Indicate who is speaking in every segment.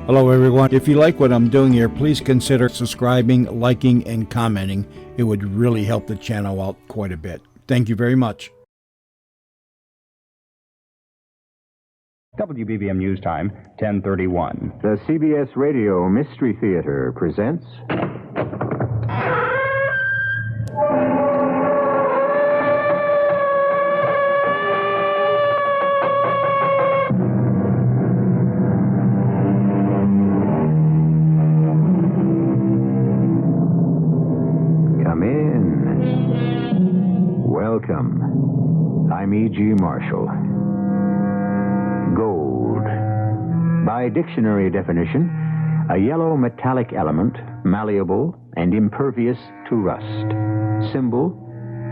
Speaker 1: Hello, everyone. If you like what I'm doing here, please consider subscribing, liking, and commenting. It would really help the channel out quite a bit. Thank you very much.
Speaker 2: WBBM News Time, 10:31.
Speaker 3: The CBS Radio Mystery Theater presents... Come in. Welcome. I'm E.G. Marshall. Gold. By dictionary definition, a yellow metallic element, malleable and impervious to rust. Symbol,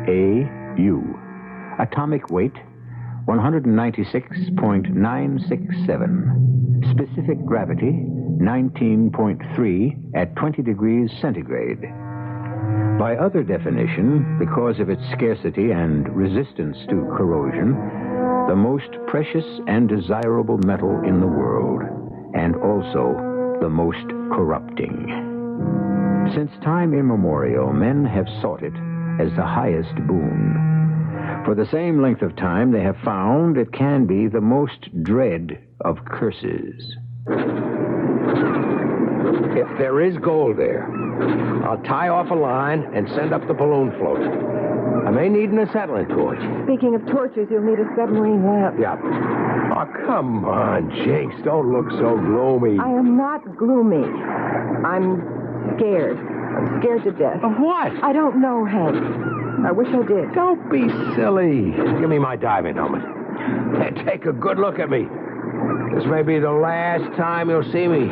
Speaker 3: AU. Atomic weight, 196.967. Specific gravity, 19.3 at 20 degrees centigrade. By other definition, because of its scarcity and resistance to corrosion, the most precious and desirable metal in the world, and also the most corrupting. Since time immemorial, men have sought it as the highest boon. For the same length of time, they have found it can be the most dread of curses.
Speaker 4: If there is gold there, I'll tie off a line and send up the balloon float. I may need an acetylene torch.
Speaker 5: Speaking of torches, you'll need a submarine lamp.
Speaker 4: Yeah. Oh, come on, Jinx. Don't look so gloomy.
Speaker 5: I am not gloomy. I'm scared. I'm scared to death.
Speaker 4: Of what?
Speaker 5: I don't know, Hank. I wish I did.
Speaker 4: Don't be silly. Give me my diving helmet. And take a good look at me. This may be the last time you'll see me.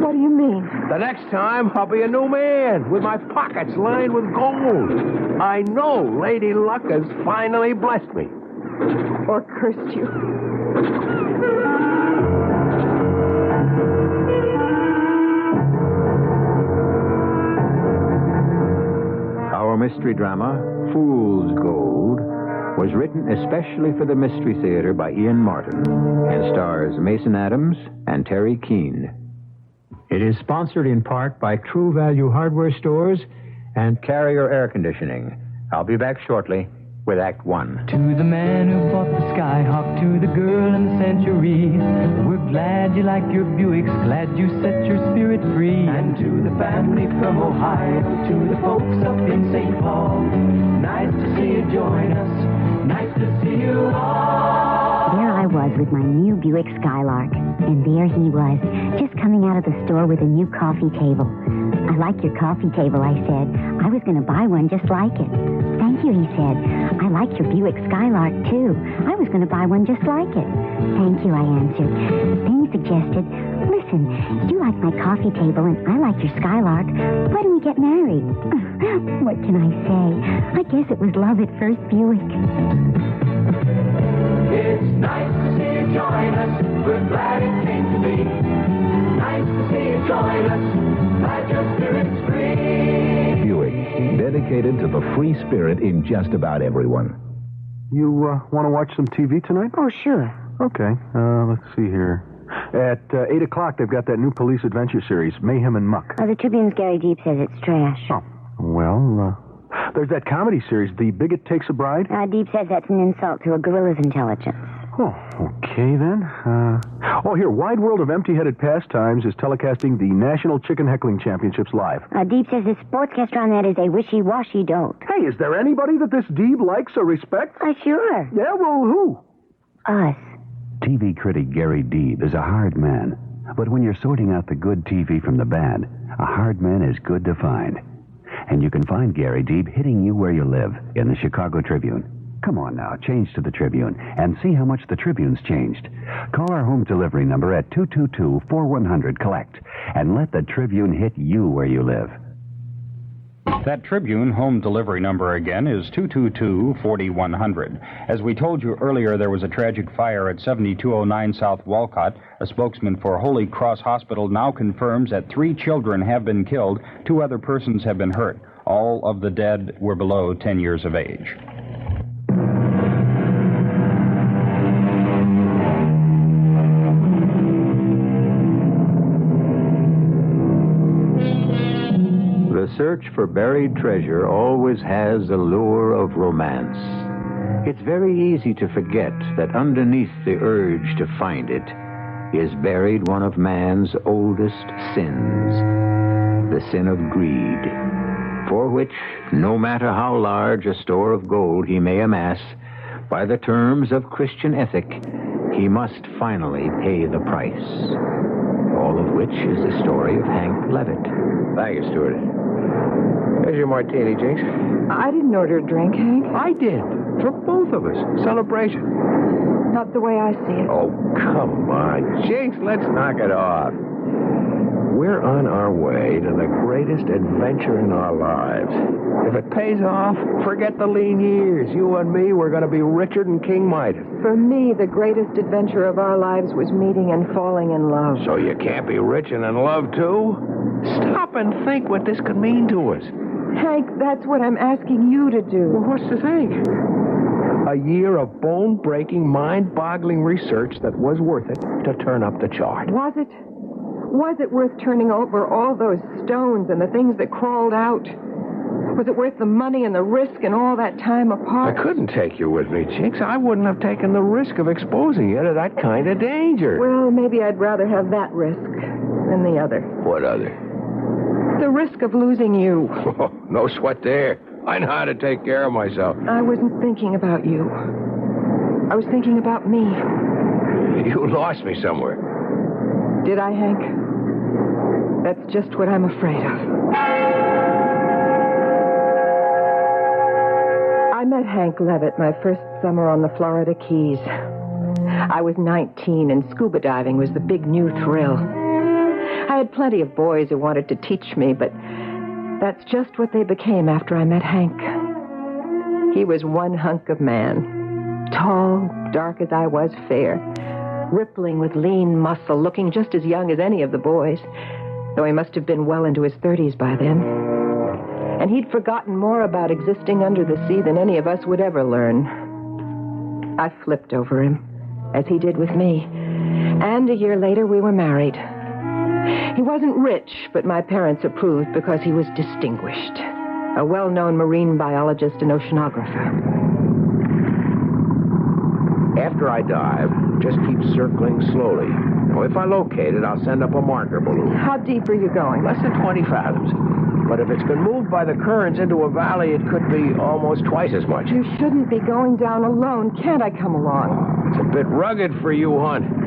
Speaker 5: What do you mean?
Speaker 4: The next time, I'll be a new man with my pockets lined with gold. I know Lady Luck has finally blessed me.
Speaker 5: Or cursed you.
Speaker 3: Our mystery drama, Fool's Gold, was written especially for the Mystery Theater by Ian Martin and stars Mason Adams and Teri Keane. It is sponsored in part by True Value Hardware Stores and Carrier Air Conditioning. I'll be back shortly with Act One.
Speaker 6: To the man who bought the Skyhawk, to the girl in the Century, we're glad you like your Buicks, glad you set your spirit free. And to the family from Ohio, to the folks up in St. Paul, nice to see you join us, nice to see you all.
Speaker 7: There I was with my new Buick Skylark, and there he was, just coming out of the store with a new coffee table. I like your coffee table, I said. I was going to buy one just like it. Thank you, he said. I like your Buick Skylark, too. I was going to buy one just like it. Thank you, I answered. Then he suggested, listen, you like my coffee table and I like your Skylark. Why don't we get married? What can I say? I guess it was love at first Buick.
Speaker 6: It's nice to see you join us. We're glad it came to be. Nice to see you join us. Glad your spirit's free.
Speaker 8: Buick, dedicated to the free spirit in just about everyone.
Speaker 9: You want to watch some TV tonight?
Speaker 7: Oh, sure.
Speaker 9: Okay. Let's see here. At 8 o'clock, they've got that new police adventure series, Mayhem and Muck.
Speaker 7: The Tribune's Gary Deep says it's trash.
Speaker 9: Oh, well, there's that comedy series, The Bigot Takes a Bride.
Speaker 7: Deep says that's an insult to a gorilla's intelligence.
Speaker 9: Oh, okay then. Here, Wide World of Empty-Headed Pastimes is telecasting the National Chicken Heckling Championships live.
Speaker 7: Deep says the sportscaster on that is a wishy-washy dolt.
Speaker 9: Hey, is there anybody that this Deeb likes or respects?
Speaker 7: Sure.
Speaker 9: Yeah, well, who?
Speaker 7: Us.
Speaker 8: TV critic Gary Deeb is a hard man. But when you're sorting out the good TV from the bad, a hard man is good to find. And you can find Gary Deeb hitting you where you live in the Chicago Tribune. Come on now, change to the Tribune and see how much the Tribune's changed. Call our home delivery number at 222-4100-COLLECT and let the Tribune hit you where you live.
Speaker 2: That Tribune home delivery number again is 222-4100. As we told you earlier, there was a tragic fire at 7209 South Walcott. A spokesman for Holy Cross Hospital now confirms that 3 children have been killed. 2 other persons have been hurt. All of the dead were below 10 years of age.
Speaker 3: the search for buried treasure always has the lure of romance. It's very easy to forget that underneath the urge to find it is buried one of man's oldest sins, the sin of greed, for which, no matter how large a store of gold he may amass, by the terms of Christian ethic, he must finally pay the price. All of which is the story of Hank Levitt.
Speaker 4: Thank you, Stuart. Here's your martini, Jinx.
Speaker 5: I didn't order a drink, Hank.
Speaker 4: I did. For both of us. Celebration.
Speaker 5: Not the way I see it.
Speaker 4: Oh, come on, Jinx. Let's knock it off. We're on our way to the greatest adventure in our lives. If it pays off, forget the lean years. You and me, we're going to be richer than King Midas.
Speaker 5: For me, the greatest adventure of our lives was meeting and falling in love.
Speaker 4: So you can't be rich and in love, too? Stop and think what this could mean to us.
Speaker 5: Hank, that's what I'm asking you to do.
Speaker 4: Well, what's to think? A year of bone-breaking, mind-boggling research that was worth it to turn up the chart.
Speaker 5: Was it? Was it worth turning over all those stones and the things that crawled out? Was it worth the money and the risk and all that time apart?
Speaker 4: I couldn't take you with me, Jinx. I wouldn't have taken the risk of exposing you to that kind of danger.
Speaker 5: Well, maybe I'd rather have that risk than the other.
Speaker 4: What other?
Speaker 5: The risk of losing you.
Speaker 4: Oh, no sweat there. I know how to take care of myself.
Speaker 5: I wasn't thinking about you. I was thinking about me.
Speaker 4: You lost me somewhere.
Speaker 5: Did I, Hank? That's just what I'm afraid of. I met Hank Levitt my first summer on the Florida Keys. I was 19, and scuba diving was the big new thrill. I had plenty of boys who wanted to teach me, but that's just what they became after I met Hank. He was one hunk of man. Tall, dark as I was, fair. Rippling with lean muscle, looking just as young as any of the boys, though he must have been well into his 30s by then. And he'd forgotten more about existing under the sea than any of us would ever learn. I flipped over him, as he did with me. And a year later, we were married. He wasn't rich, but my parents approved because he was distinguished. A well-known marine biologist and oceanographer.
Speaker 4: After I dive, just keep circling slowly. Now, if I locate it, I'll send up a marker balloon.
Speaker 5: How deep are you going?
Speaker 4: Less than 20 fathoms. But if it's been moved by the currents into a valley, it could be almost twice as much.
Speaker 5: You shouldn't be going down alone. Can't I come along?
Speaker 4: It's a bit rugged for you, hon.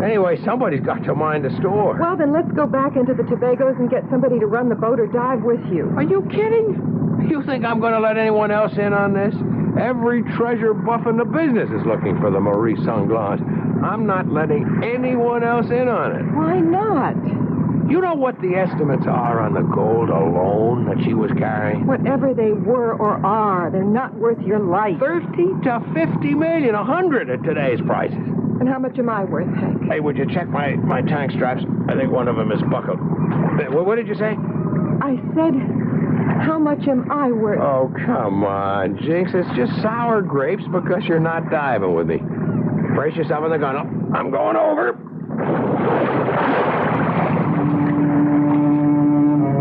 Speaker 4: Anyway, somebody's got to mind the store.
Speaker 5: Well, then let's go back into the Tobagos and get somebody to run the boat or dive with you.
Speaker 4: Are you kidding? You think I'm going to let anyone else in on this? Every treasure buff in the business is looking for the Marie Sanglant. I'm not letting anyone else in on it.
Speaker 5: Why not?
Speaker 4: You know what the estimates are on the gold alone that she was carrying?
Speaker 5: Whatever they were or are, they're not worth your life.
Speaker 4: 30 to 50 million, 100 at today's prices.
Speaker 5: And how much am I worth, Hank?
Speaker 4: Hey, would you check my tank straps? I think one of them is buckled. What did you say?
Speaker 5: I said, how much am I worth?
Speaker 4: Oh, come on, Jinx. It's just sour grapes because you're not diving with me. Brace yourself in the gunwale. I'm going over.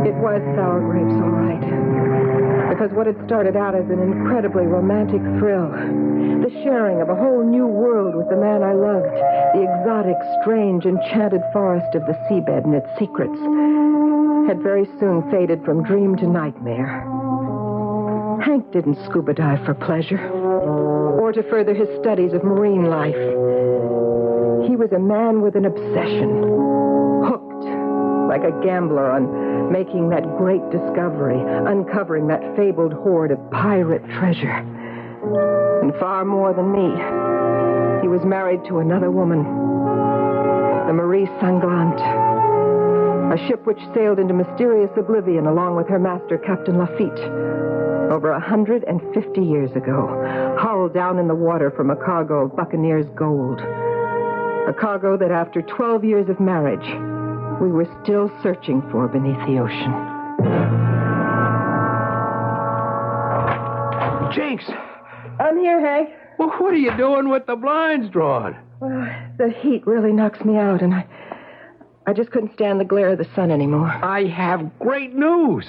Speaker 5: It was sour grapes, all right. Because what had started out as an incredibly romantic thrill, the sharing of a whole new world with the man I loved, the exotic, strange, enchanted forest of the seabed and its secrets, had very soon faded from dream to nightmare. Hank didn't scuba dive for pleasure or to further his studies of marine life. He was a man with an obsession, hooked like a gambler on making that great discovery, uncovering that fabled hoard of pirate treasure. And far more than me, he was married to another woman, the Marie Sanglant, a ship which sailed into mysterious oblivion along with her master, Captain Lafitte, over 150 years ago, hull down in the water from a cargo of Buccaneer's gold. A cargo that after 12 years of marriage, we were still searching for beneath the ocean.
Speaker 4: Jinx!
Speaker 5: I'm here, Hank.
Speaker 4: Well, what are you doing with the blinds drawn?
Speaker 5: Well, the heat really knocks me out, and I just couldn't stand the glare of the sun anymore.
Speaker 4: I have great news.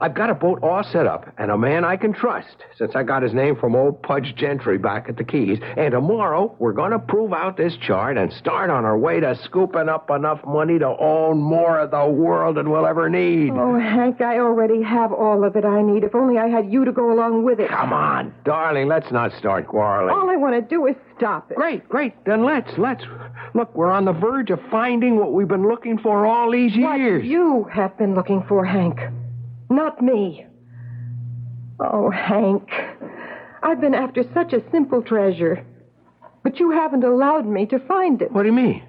Speaker 4: I've got a boat all set up and a man I can trust, since I got his name from old Pudge Gentry back at the Keys. And tomorrow, we're going to prove out this chart and start on our way to scooping up enough money to own more of the world than we'll ever need.
Speaker 5: Oh, Hank, I already have all of it I need. If only I had you to go along with it.
Speaker 4: Come on, darling, let's not start quarreling.
Speaker 5: All I want to do is stop it.
Speaker 4: Great. Then let's. Look, we're on the verge of finding what we've been looking for all these years.
Speaker 5: What you have been looking for, Hank. Not me. Oh, Hank. I've been after such a simple treasure, but you haven't allowed me to find it.
Speaker 4: What do you mean?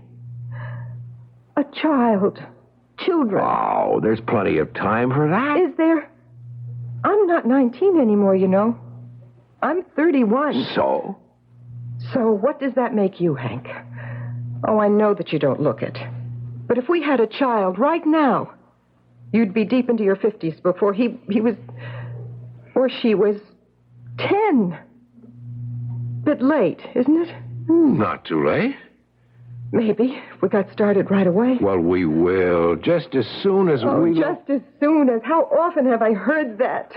Speaker 5: A child. Children.
Speaker 4: Oh, there's plenty of time for that.
Speaker 5: Is there? I'm not 19 anymore, you know. I'm 31.
Speaker 4: So?
Speaker 5: So what does that make you, Hank? Oh, I know that you don't look it. But if we had a child right now, you'd be deep into your 50s before he was... or she was 10. Bit late, isn't it?
Speaker 4: Not too late.
Speaker 5: Maybe, if we got started right away.
Speaker 4: Well, we will, just as soon as we...
Speaker 5: just as soon as... How often have I heard that?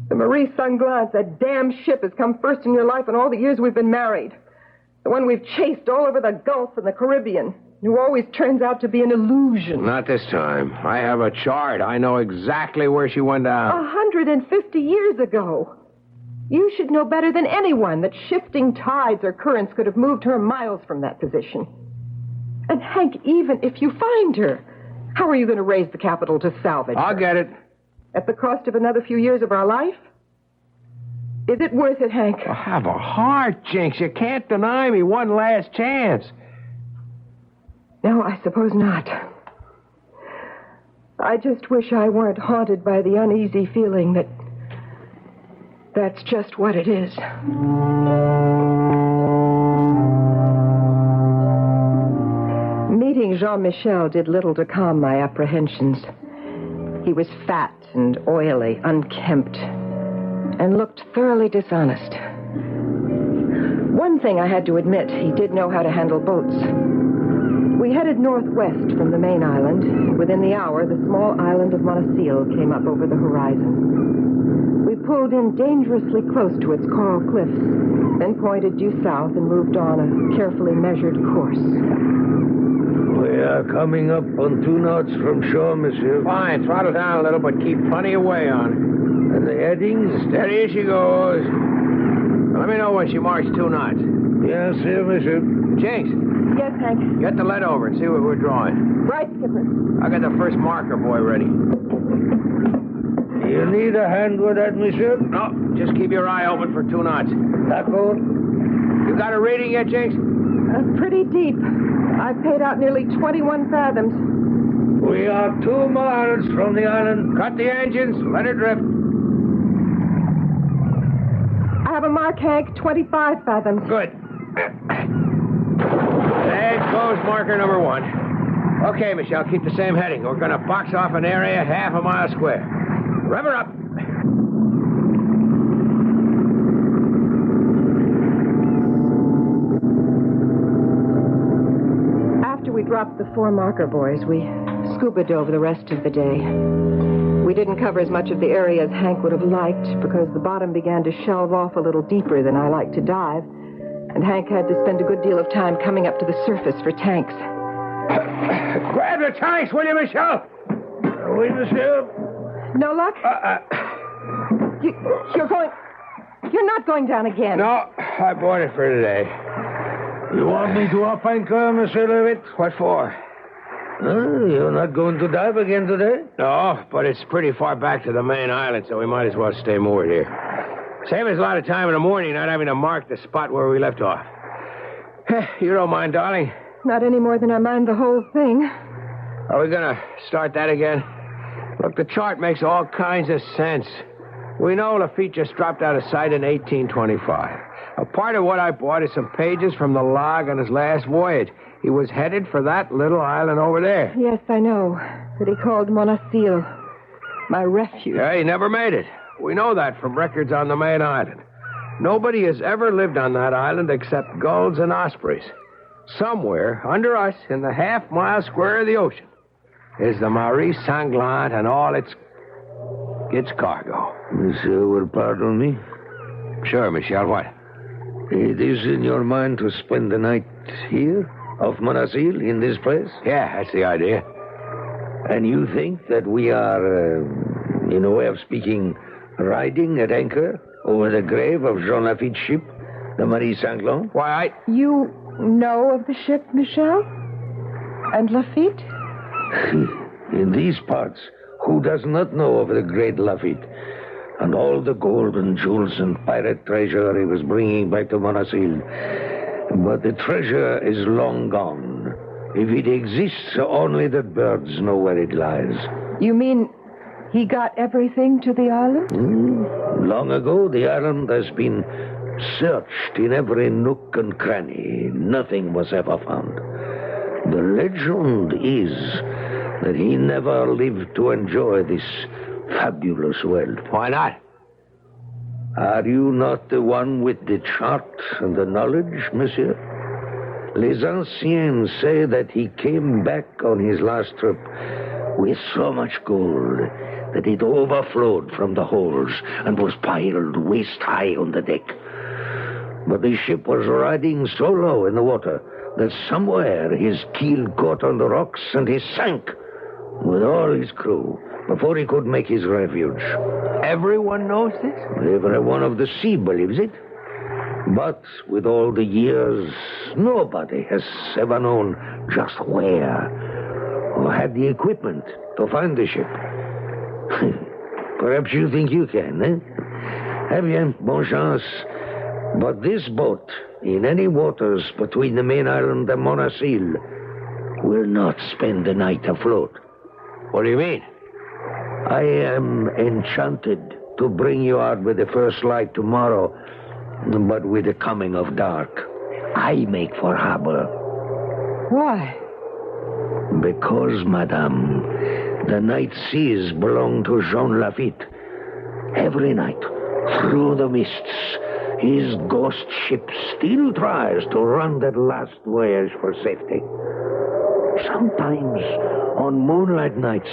Speaker 5: The Marie Sunglass, that damn ship, has come first in your life in all the years we've been married. The one we've chased all over the Gulf and the Caribbean, who always turns out to be an illusion.
Speaker 4: Not this time. I have a chart. I know exactly where she went down.
Speaker 5: 150 years ago. You should know better than anyone that shifting tides or currents could have moved her miles from that position. And Hank, even if you find her, how are you going to raise the capital to salvage her?
Speaker 4: I'll get it.
Speaker 5: At the cost of another few years of our life? Is it worth it, Hank?
Speaker 4: Oh, have a heart, Jinx. You can't deny me one last chance.
Speaker 5: No, I suppose not. I just wish I weren't haunted by the uneasy feeling that that's just what it is. Meeting Jean-Michel did little to calm my apprehensions. He was fat and oily, unkempt, and looked thoroughly dishonest. One thing I had to admit, he did know how to handle boats. We headed northwest from the main island, and within the hour, the small island of Montecil came up over the horizon. We pulled in dangerously close to its coral cliffs, then pointed due south and moved on a carefully measured course.
Speaker 10: We are coming up on 2 knots from shore, monsieur.
Speaker 4: Fine, throttle down a little, but keep plenty of way on.
Speaker 10: And the headings?
Speaker 4: Steady as she goes. Let me know when she marks 2 knots.
Speaker 10: Yes, sir, monsieur.
Speaker 4: Jinx.
Speaker 5: Yes, Hank.
Speaker 4: Get the lead over and see what we're drawing.
Speaker 5: Right, Skipper.
Speaker 4: I'll get the first marker boy ready.
Speaker 10: You need a hand with that, monsieur?
Speaker 4: No, just keep your eye open for 2 knots.
Speaker 10: Tackle.
Speaker 4: You got a reading yet, Jinx?
Speaker 5: Pretty deep. I've paid out nearly 21 fathoms.
Speaker 10: We are 2 miles from the island.
Speaker 4: Cut the engines. Let her drift.
Speaker 5: I have a mark, Hank, 25 fathoms.
Speaker 4: Good. There goes marker number 1. Okay, Michelle, keep the same heading. We're going to box off an area half a mile square. Rev her up.
Speaker 5: After we dropped the 4 marker buoys, we scuba dove the rest of the day. We didn't cover as much of the area as Hank would have liked because the bottom began to shelve off a little deeper than I like to dive, and Hank had to spend a good deal of time coming up to the surface for tanks.
Speaker 4: Grab the tanks, will you, Michelle?
Speaker 10: Oui, monsieur.
Speaker 5: No luck? You're not going down again.
Speaker 4: No, I bought it for today.
Speaker 10: You want me to up anchor, monsieur Levitt?
Speaker 4: What for?
Speaker 10: You're not going to dive again today?
Speaker 4: No, but it's pretty far back to the main island, so we might as well stay moored here. Save us a lot of time in the morning not having to mark the spot where we left off. You don't mind, darling?
Speaker 5: Not any more than I mind the whole thing.
Speaker 4: Are we going to start that again? Look, the chart makes all kinds of sense. We know Lafitte just dropped out of sight in 1825. A part of what I bought is some pages from the log on his last voyage. He was headed for that little island over there.
Speaker 5: Yes, I know. That he called Montecil. My refuge.
Speaker 4: Yeah, he never made it. We know that from records on the main island. Nobody has ever lived on that island except gulls and ospreys. Somewhere under us in the half-mile square of the ocean is the Marie Sanglant and all its cargo.
Speaker 10: Monsieur will pardon me.
Speaker 4: Sure, Michel, what?
Speaker 10: It is in your mind to spend the night here, off Monasil, in this place?
Speaker 4: Yeah, that's the idea.
Speaker 10: And you think that we are, in a way of speaking, riding at anchor over the grave of Jean Lafitte's ship, the Marie Sanglant?
Speaker 4: Why,
Speaker 5: You know of the ship, Michel? And Lafitte?
Speaker 10: In these parts, who does not know of the great Lafitte and all the gold and jewels and pirate treasure he was bringing back to Monasil? But the treasure is long gone. If it exists, only the birds know where it lies.
Speaker 5: You mean he got everything to the island?
Speaker 10: Long ago, the island has been searched in every nook and cranny. Nothing was ever found. The legend is that he never lived to enjoy this fabulous wealth.
Speaker 4: why not?
Speaker 10: Are you not the one with the chart and the knowledge, monsieur? Les anciens say that he came back on his last trip with so much gold that it overflowed from the holes and was piled waist high on the deck. But the ship was riding so low in the water that somewhere his keel caught on the rocks and he sank with all his crew before he could make his refuge.
Speaker 4: Everyone knows this?
Speaker 10: Every one of the sea believes it. But with all the years, nobody has ever known just where or had the equipment to find the ship. Perhaps you think you can, eh? Eh bien, bonne chance. But this boat, in any waters between the main island and Monasil, will not spend the night afloat.
Speaker 4: What do you mean?
Speaker 10: I am enchanted to bring you out with the first light tomorrow, but with the coming of dark, I make for harbor.
Speaker 5: Why?
Speaker 10: Because, madame, the night seas belong to Jean Lafitte. Every night, through the mists, his ghost ship still tries to run that last voyage for safety. Sometimes, on moonlight nights,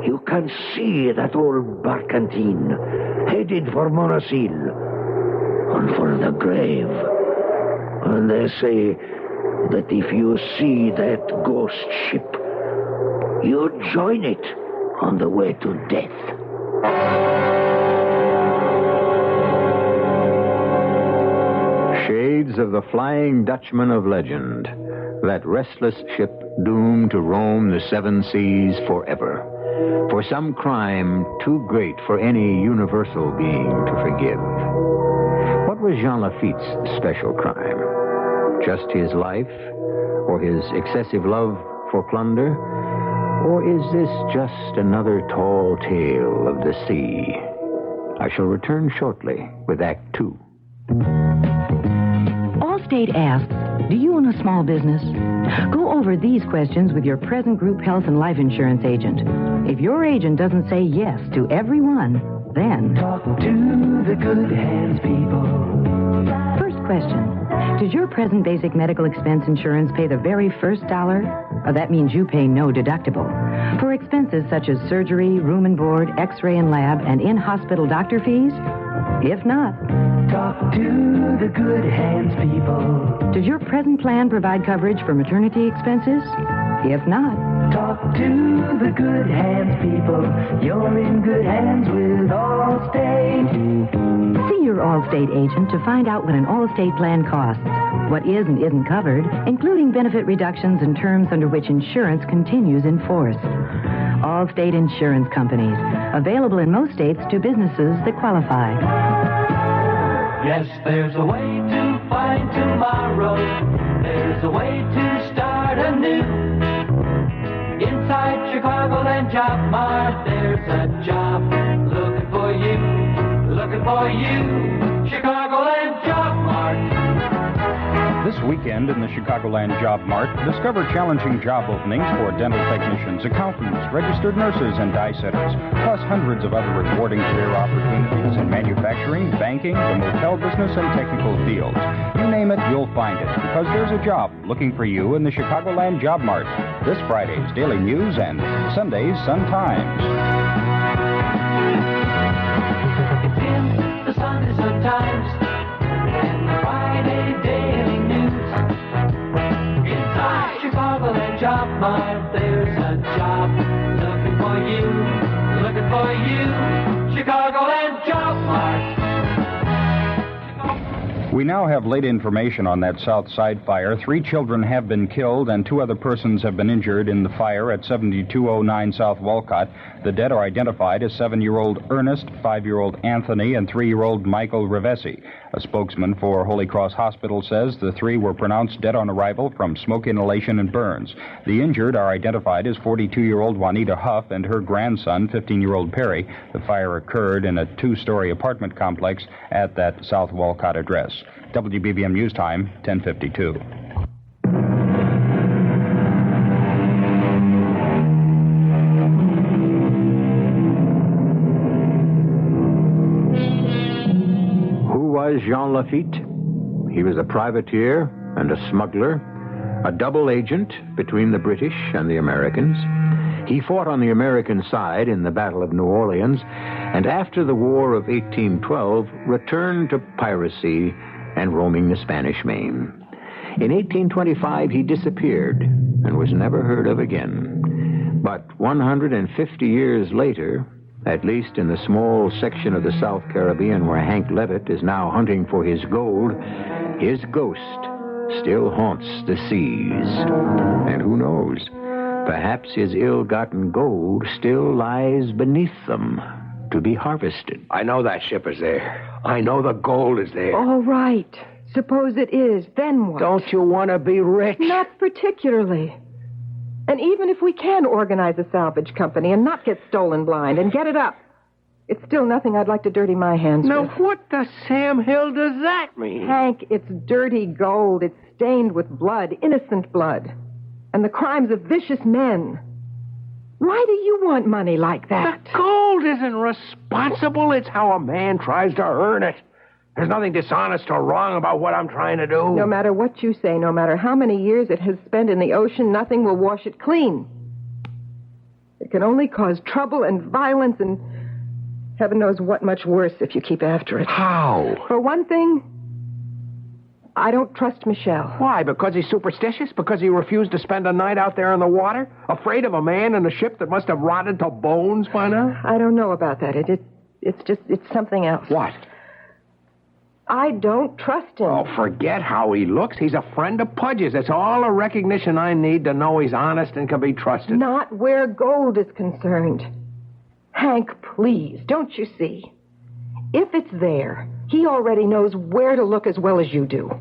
Speaker 10: you can see that old barkentine headed for Monasil and for the grave. And they say that if you see that ghost ship, you join it on the way to death.
Speaker 3: Shades of the Flying Dutchman of legend, that restless ship doomed to roam the seven seas forever, for some crime too great for any universal being to forgive. What was Jean Lafitte's special crime? Just his life, or his excessive love for plunder? Or is this just another tall tale of the sea? I shall return shortly with Act 2.
Speaker 11: Allstate asks, do you own a small business? Go over these questions with your present group health and life insurance agent. If your agent doesn't say yes to every one, then...
Speaker 6: Talk to the good hands people.
Speaker 11: First question. Does your present basic medical expense insurance pay the very first dollar? That means you pay no deductible. For expenses such as surgery, room and board, x-ray and lab, and in-hospital doctor fees? If not...
Speaker 6: Talk to the good hands people.
Speaker 11: Does your present plan provide coverage for maternity expenses? If not...
Speaker 6: Talk to the good hands people. You're in good hands with Allstate.
Speaker 11: See your Allstate agent to find out what an Allstate plan costs, what is and isn't covered, including benefit reductions and terms under which insurance continues in force. Allstate Insurance Companies, available in most states to businesses that qualify.
Speaker 6: Yes, there's a way to find tomorrow. There's a way to start anew. Inside Chicagoland Job Mart, there's a job looking for you. Looking for you. Chicagoland Job Mart.
Speaker 2: This weekend in the Chicagoland Job Mart, discover challenging job openings for dental technicians, accountants, registered nurses, and die setters, plus hundreds of other rewarding career opportunities in manufacturing, banking, the motel business, and technical fields. You name it, you'll find it, because there's a job looking for you in the Chicagoland Job Mart. This Friday's Daily News and Sunday's Sun Times.
Speaker 6: It's in the Sunday Sun Times and the Friday Daily News. Inside Chicagoland Job Mart, there's a job looking for you, Chicagoland Job Mart.
Speaker 2: We now have late information on that South Side fire. 3 children have been killed and 2 other persons have been injured in the fire at 7209 South Walcott. The dead are identified as 7-year-old Ernest, 5-year-old Anthony, and 3-year-old Michael Rivesi. A spokesman for Holy Cross Hospital says the 3 were pronounced dead on arrival from smoke inhalation and burns. The injured are identified as 42-year-old Juanita Huff and her grandson, 15-year-old Perry. The fire occurred in a 2-story apartment complex at that South Walcott address. WBBM News Time, 10:52.
Speaker 3: Who was Jean Lafitte? He was a privateer and a smuggler, a double agent between the British and the Americans. He fought on the American side in the Battle of New Orleans, and after the War of 1812, returned to piracy and roaming the Spanish Main. In 1825, he disappeared and was never heard of again. But 150 years later, at least in the small section of the South Caribbean where Hank Levitt is now hunting for his gold, his ghost still haunts the seas. And who knows, perhaps his ill-gotten gold still lies beneath them to be harvested.
Speaker 4: I know that ship is there. I know the gold is there.
Speaker 5: All right. Suppose it is. Then what?
Speaker 4: Don't you want to be rich?
Speaker 5: Not particularly. And even if we can organize a salvage company and not get stolen blind and get it up, it's still nothing I'd like to dirty my hands
Speaker 4: Now,
Speaker 5: with.
Speaker 4: what the Sam Hill does that mean?
Speaker 5: Hank, it's dirty gold. It's stained with blood, innocent blood. And the crimes of vicious men. Why do you want money like that?
Speaker 4: The gold isn't responsible. It's how a man tries to earn it. There's nothing dishonest or wrong about what I'm trying to do.
Speaker 5: No matter what you say, no matter how many years it has spent in the ocean, nothing will wash it clean. It can only cause trouble and violence and heaven knows what much worse if you keep after it.
Speaker 4: How?
Speaker 5: For one thing, I don't trust Michel.
Speaker 4: Why? Because he's superstitious? Because he refused to spend a night out there in the water? Afraid of a man in a ship that must have rotted to bones by now?
Speaker 5: I don't know about that. It's something else.
Speaker 4: What?
Speaker 5: I don't trust him.
Speaker 4: Oh, forget how he looks. He's a friend of Pudge's. It's all the recognition I need to know he's honest and can be trusted.
Speaker 5: Not where gold is concerned. Hank, please, don't you see? If it's there, he already knows where to look as well as you do.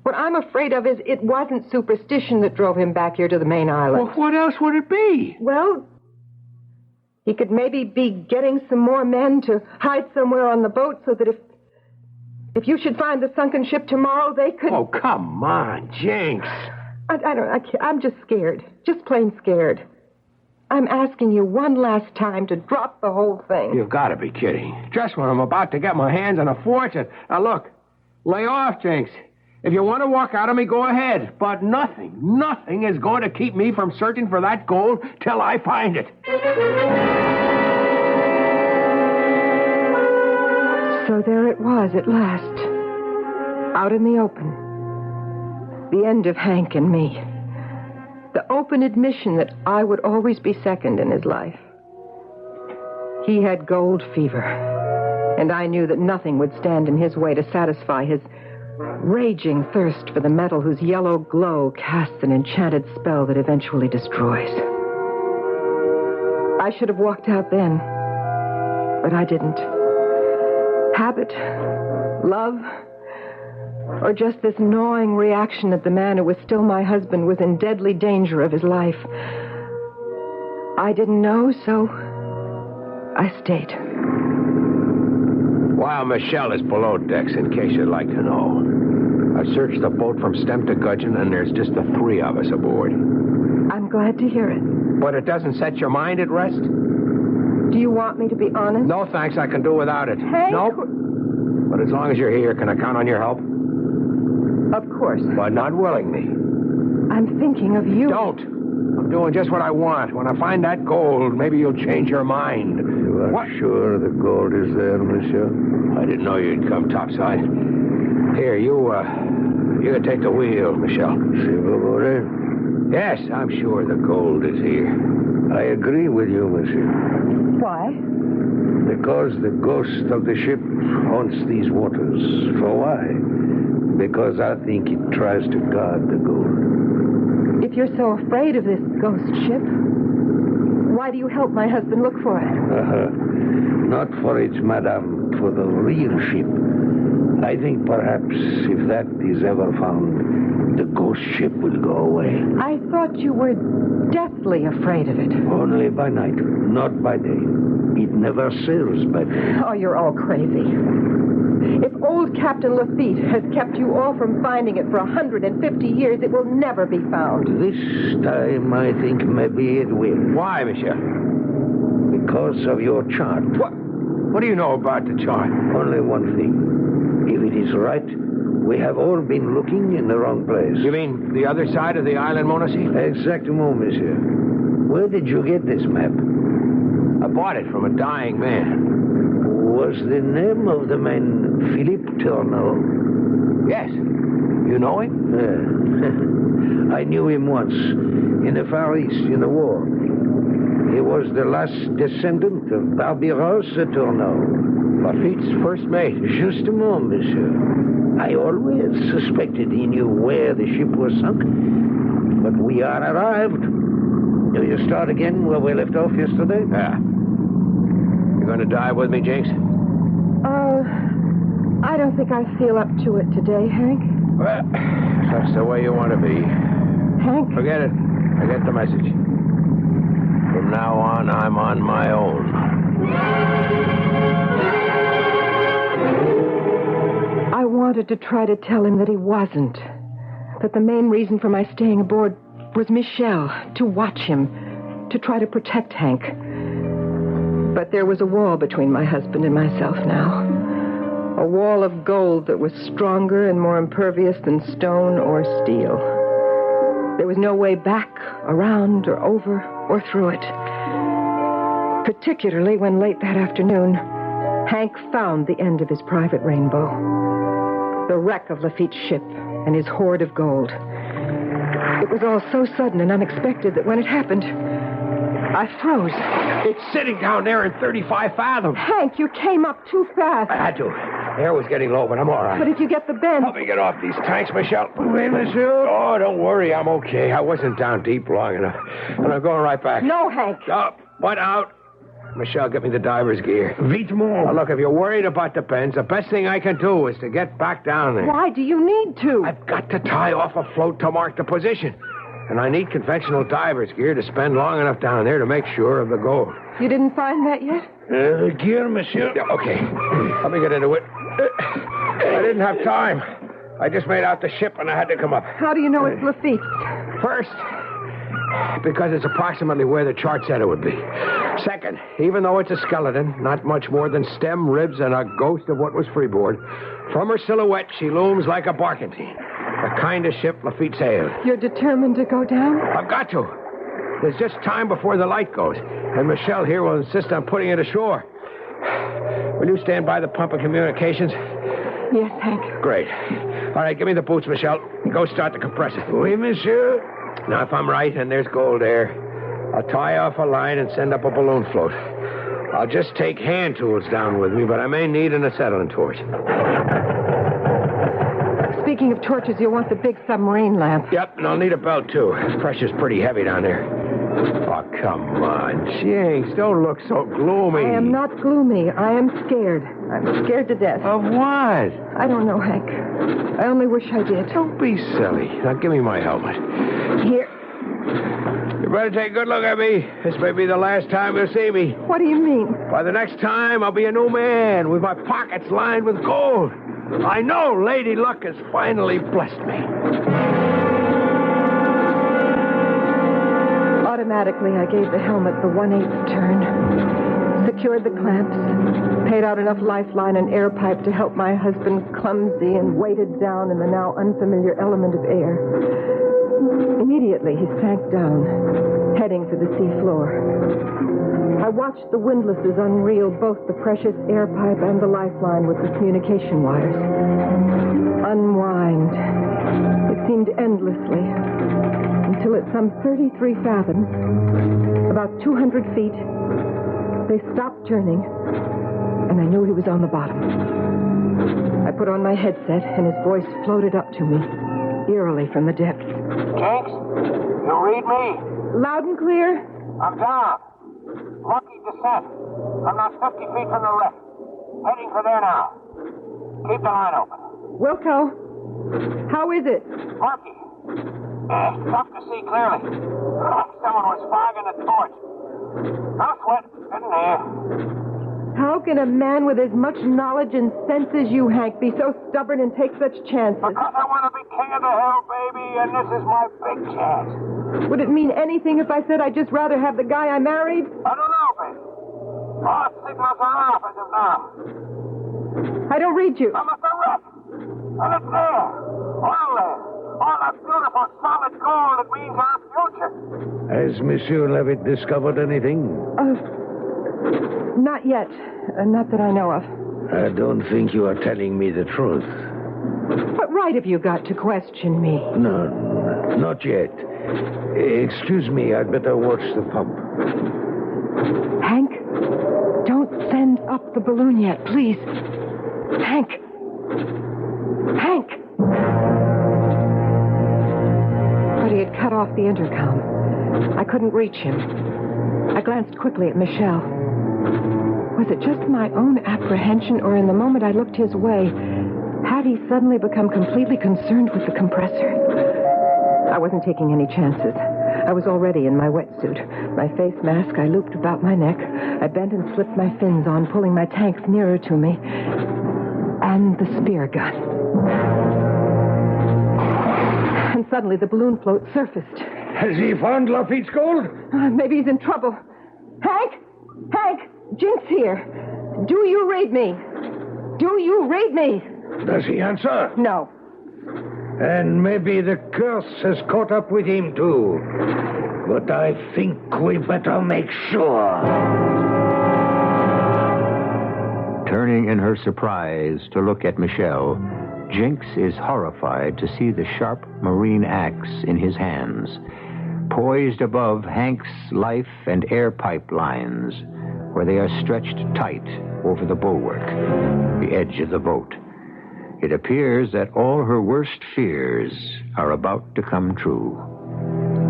Speaker 5: What I'm afraid of is it wasn't superstition that drove him back here to the main island.
Speaker 4: Well, what else would it be?
Speaker 5: Well, he could maybe be getting some more men to hide somewhere on the boat so that if you should find the sunken ship tomorrow, they could...
Speaker 4: Oh, come on, Jinx.
Speaker 5: I'm just scared. Just plain scared. I'm asking you one last time to drop the whole thing.
Speaker 4: You've got to be kidding. Just when I'm about to get my hands on a fortune. Now, look, lay off, Jinx. If you want to walk out of me, go ahead. But nothing is going to keep me from searching for that gold till I find it.
Speaker 5: So there it was at last. Out in the open. The end of Hank and me. The open admission that I would always be second in his life. He had gold fever, and I knew that nothing would stand in his way to satisfy his raging thirst for the metal whose yellow glow casts an enchanted spell that eventually destroys. I should have walked out then, but I didn't. Habit, love, or just this gnawing reaction that the man who was still my husband was in deadly danger of his life. I didn't know, so I stayed.
Speaker 4: While Michelle is below decks, in case you'd like to know, I searched the boat from stem to gudgeon, and there's just the three of us aboard.
Speaker 5: I'm glad to hear it.
Speaker 4: But it doesn't set your mind at rest?
Speaker 5: Do you want me to be honest?
Speaker 4: No, thanks. I can do without it.
Speaker 5: Hank?
Speaker 4: Nope. But as long as you're here, can I count on your help?
Speaker 5: Of course.
Speaker 4: But not willingly.
Speaker 5: I'm thinking of you.
Speaker 4: Don't. I'm doing just what I want. When I find that gold, maybe you'll change your mind.
Speaker 10: You are
Speaker 4: What?
Speaker 10: sure the gold is there, monsieur?
Speaker 4: I didn't know you'd come topside. Here, you can take the wheel, Michel.
Speaker 10: Si vous voulez.
Speaker 4: Yes, I'm sure the gold is here.
Speaker 10: I agree with you, monsieur.
Speaker 5: Why?
Speaker 10: Because the ghost of the ship haunts these waters. For why? Because I think it tries to guard the gold.
Speaker 5: If you're so afraid of this ghost ship, why do you help my husband look for it?
Speaker 10: Not for it, madame, for the real ship. I think perhaps if that is ever found, the ghost ship will go away.
Speaker 5: I thought you were deathly afraid of it.
Speaker 10: Only by night, not by day. It never sails by day.
Speaker 5: Oh, you're all crazy. If old Captain Lafitte has kept you all from finding it for 150 years, it will never be found.
Speaker 10: This time, I think maybe it will.
Speaker 4: Why, Michel?
Speaker 10: Because of your chart.
Speaker 4: What do you know about the chart?
Speaker 10: Only one thing. If it is right, we have all been looking in the wrong place.
Speaker 4: You mean the other side of the island, Monacy?
Speaker 10: Exactement, monsieur. Where did you get this map?
Speaker 4: I bought it from a dying man.
Speaker 10: Was the name of the man Philippe Tourneau?
Speaker 4: Yes. You know him?
Speaker 10: I knew him once, in the Far East, in the war. He was the last descendant of Barbiros Tourneau.
Speaker 4: Lafitte's first mate.
Speaker 10: Justement, monsieur. I always suspected he knew where the ship was sunk. But we are arrived. Do you start again where we left off yesterday?
Speaker 4: Yeah. You going to dive with me, Jinx?
Speaker 5: I don't think I feel up to it today, Hank.
Speaker 4: Well, that's the way you want to be.
Speaker 5: Hank?
Speaker 4: Forget it. I get the message. From now on, I'm on my own.
Speaker 5: I wanted to try to tell him that he wasn't. That the main reason for my staying aboard was Michel, to watch him, to try to protect Hank. But there was a wall between my husband and myself now. A wall of gold that was stronger and more impervious than stone or steel. There was no way back, around, or over, or through it. Particularly when late that afternoon, Hank found the end of his private rainbow. The wreck of Lafitte's ship and his hoard of gold. It was all so sudden and unexpected that when it happened, I froze.
Speaker 4: It's sitting down there in 35 fathoms.
Speaker 5: Hank, you came up too fast.
Speaker 4: I had to. The air was getting low, but I'm all right.
Speaker 5: But if you get the bend...
Speaker 4: Help me get off these tanks, Michel. Oui, monsieur. Oh, don't worry. I'm okay. I wasn't down deep long enough. And I'm going right back.
Speaker 5: No, Hank.
Speaker 4: Up. What out? Michel, get me the diver's gear.
Speaker 10: Vite more.
Speaker 4: Now, look, if you're worried about the bends, the best thing I can do is to get back down there.
Speaker 5: Why do you need to?
Speaker 4: I've got to tie off a float to mark the position. And I need conventional diver's gear to spend long enough down there to make sure of the gold.
Speaker 5: You didn't find that yet?
Speaker 10: Gear, monsieur.
Speaker 4: Yeah, okay. Let me get into it. I didn't have time. I just made out the ship and I had to come up.
Speaker 5: How do you know it's Lafitte's?
Speaker 4: First, because it's approximately where the chart said it would be. Second, even though it's a skeleton, not much more than stem, ribs, and a ghost of what was freeboard, from her silhouette, she looms like a barkentine. The kind of ship Lafitte sailed.
Speaker 5: You're determined to go down?
Speaker 4: I've got to. There's just time before the light goes. And Michel here will insist on putting it ashore. Will you stand by the pump of communications?
Speaker 5: Yes, Hank.
Speaker 4: Great. All right, give me the boots, Michel. Go start the compressor.
Speaker 10: Oui, monsieur.
Speaker 4: Now, if I'm right and there's gold there, I'll tie off a line and send up a balloon float. I'll just take hand tools down with me, but I may need an acetylene torch.
Speaker 5: Speaking of torches, you'll want the big submarine lamp.
Speaker 4: Yep, and I'll need a belt, too. This pressure's pretty heavy down there. Oh, come on, Jinx. Don't look so gloomy.
Speaker 5: I am not gloomy. I am scared. I'm scared to death.
Speaker 4: Of what?
Speaker 5: I don't know, Hank. I only wish I did.
Speaker 4: Don't be silly. Now, give me my helmet.
Speaker 5: Here.
Speaker 4: You better take a good look at me. This may be the last time you'll see me.
Speaker 5: What do you mean?
Speaker 4: By the next time, I'll be a new man with my pockets lined with gold. I know Lady Luck has finally blessed me.
Speaker 5: Automatically, I gave the helmet the 1/8 turn, secured the clamps, paid out enough lifeline and air pipe to help my husband clumsy and weighted down in the now unfamiliar element of air. Immediately, he sank down, heading for the sea floor. I watched the windlasses unreel both the precious air pipe and the lifeline with the communication wires. Unwind. It seemed endlessly, until at some 33 fathoms, about 200 feet, they stopped turning, and I knew he was on the bottom. I put on my headset, and his voice floated up to me, eerily from the depths.
Speaker 12: Jenks, you read me?
Speaker 5: Loud and clear?
Speaker 12: I'm down. Lucky descent. I'm not 50 feet from the wreck. Heading for there now. Keep the line open.
Speaker 5: Wilco, how is it?
Speaker 12: Lucky. Tough to see clearly. Like someone was fogging a torch. No sweat. Good in there.
Speaker 5: How can a man with as much knowledge and sense as you, Hank, be so stubborn and take such chances?
Speaker 12: Because I want to be king of the hill, baby, and this is my big chance.
Speaker 5: Would it mean anything if I said I'd just rather have the guy I married?
Speaker 12: I don't know, baby. All signals are off as of now.
Speaker 5: I don't read you.
Speaker 12: I'm at the wreck. And it's there. All there. All that beautiful solid gold that means our future.
Speaker 10: Has Monsieur Levitt discovered anything?
Speaker 5: Not yet. Not that I know of.
Speaker 10: I don't think you are telling me the truth.
Speaker 5: What right have you got to question me?
Speaker 10: No, not yet. Excuse me, I'd better watch the pump.
Speaker 5: Hank, don't send up the balloon yet, please. Hank! Hank! But he had cut off the intercom. I couldn't reach him. I glanced quickly at Michelle. Was it just my own apprehension, or in the moment I looked his way, had he suddenly become completely concerned with the compressor? I wasn't taking any chances. I was already in my wetsuit. My face mask I looped about my neck. I bent and slipped my fins on, pulling my tanks nearer to me. And the spear gun. And suddenly the balloon float surfaced.
Speaker 10: Has he found Lafitte's gold?
Speaker 5: Maybe he's in trouble. Hank! Hank! Jinx here. Do you read me? Do you read me?
Speaker 10: Does he answer?
Speaker 5: No.
Speaker 10: And maybe the curse has caught up with him, too. But I think we better make sure.
Speaker 3: Turning in her surprise to look at Michelle, Jinx is horrified to see the sharp marine axe in his hands, poised above Hank's life and air pipe lines, where they are stretched tight over the bulwark, the edge of the boat. It appears that all her worst fears are about to come true.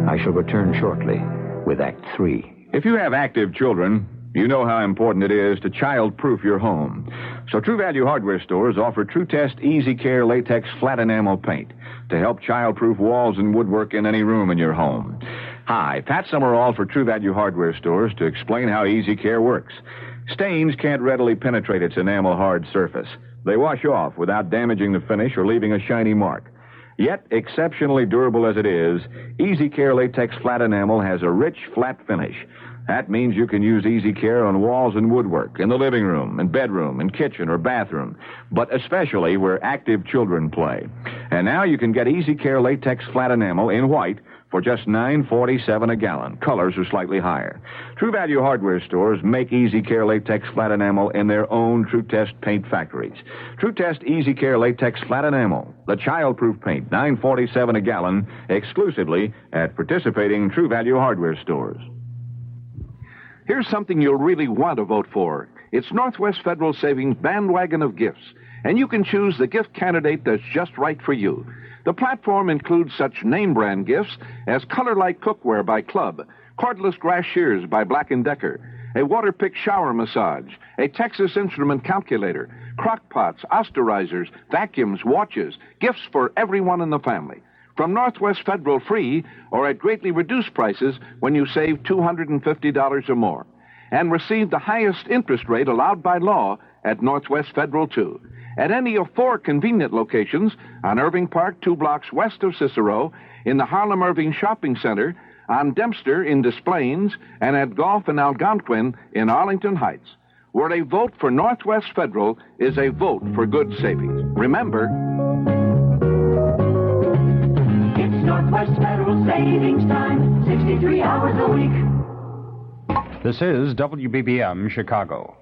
Speaker 3: I shall return shortly with Act 3.
Speaker 13: If you have active children, you know how important it is to child-proof your home. So True Value hardware stores offer True Test Easy Care Latex Flat Enamel Paint to help child-proof walls and woodwork in any room in your home. Hi, Pat Summerall for True Value hardware stores to explain how Easy Care works. Stains can't readily penetrate its enamel-hard surface. They wash off without damaging the finish or leaving a shiny mark. Yet, exceptionally durable as it is, Easy Care Latex Flat Enamel has a rich, flat finish. That means you can use Easy Care on walls and woodwork, in the living room, and bedroom, and kitchen, or bathroom, but especially where active children play. And now you can get Easy Care Latex Flat Enamel in white for just $9.47 a gallon. Colors are slightly higher. True Value hardware stores make Easy Care Latex Flat Enamel in their own True Test paint factories. True Test Easy Care Latex Flat Enamel, the child-proof paint, $9.47 a gallon, exclusively at participating True Value hardware stores.
Speaker 14: Here's something you'll really want to vote for. It's Northwest Federal Savings Bandwagon of Gifts, and you can choose the gift candidate that's just right for you. The platform includes such name-brand gifts as Color Light Cookware by Club, Cordless Grass Shears by Black & Decker, a Waterpik shower massage, a Texas Instrument calculator, crock pots, osterizers, vacuums, watches, gifts for everyone in the family. From Northwest Federal free or at greatly reduced prices when you save $250 or more. And receive the highest interest rate allowed by law at Northwest Federal, too. At any of 4 convenient locations on Irving Park, 2 blocks west of Cicero, in the Harlem Irving Shopping Center, on Dempster in Des Plaines, and at Golf and Algonquin in Arlington Heights, where a vote for Northwest Federal is a vote for good savings. Remember,
Speaker 6: It's Northwest Federal Savings Time, 63 hours a week.
Speaker 2: This is WBBM Chicago.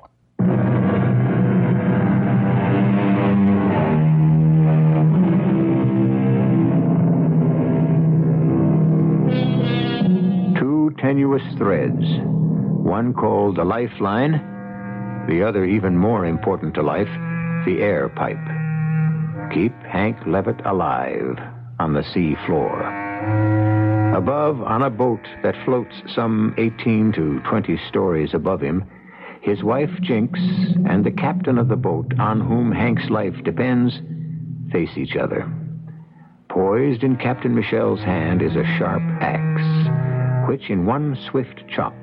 Speaker 3: Two tenuous threads, one called the lifeline, the other even more important to life, the air pipe. Keep Hank Levitt alive on the sea floor. Above, on a boat that floats some 18 to 20 stories above him, his wife Jinx and the captain of the boat on whom Hank's life depends face each other. Poised in Captain Michel's hand is a sharp axe, which in one swift chop